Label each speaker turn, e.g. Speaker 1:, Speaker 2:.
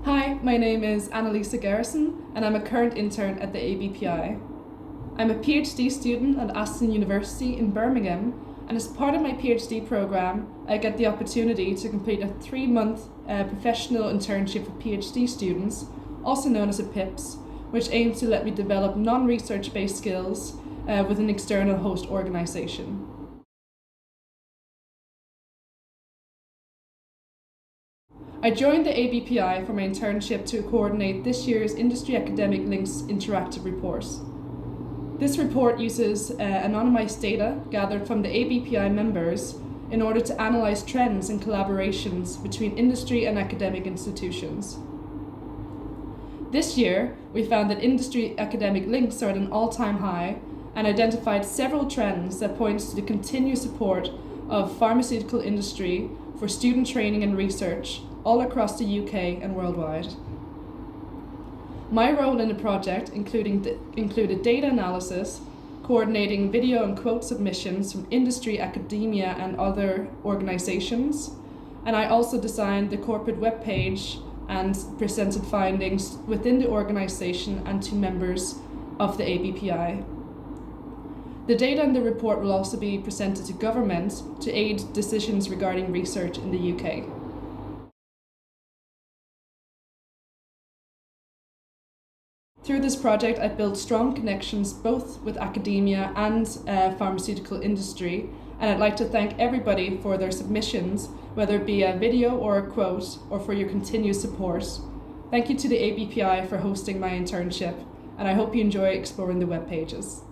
Speaker 1: Hi, my name is Annalisa Garrison and I'm a current intern at the ABPI. I'm a PhD student at Aston University in Birmingham, and as part of my PhD program I get the opportunity to complete a 3-month professional internship for PhD students, also known as a PIPS, which aims to let me develop non-research based skills with an external host organisation. I joined the ABPI for my internship to coordinate this year's Industry Academic Links interactive report. This report uses anonymised data gathered from the ABPI members in order to analyse trends and collaborations between industry and academic institutions. This year, we found that industry academic links are at an all-time high and identified several trends that point to the continued support of pharmaceutical industry for student training and research all across the UK and worldwide. My role in the project included data analysis, coordinating video and quote submissions from industry, academia and other organisations, and I also designed the corporate webpage and presented findings within the organisation and to members of the ABPI. The data in the report will also be presented to government to aid decisions regarding research in the UK. Through this project, I built strong connections both with academia and pharmaceutical industry, and I'd like to thank everybody for their submissions, whether it be a video or a quote, or for your continued support. Thank you to the ABPI for hosting my internship, and I hope you enjoy exploring the web pages.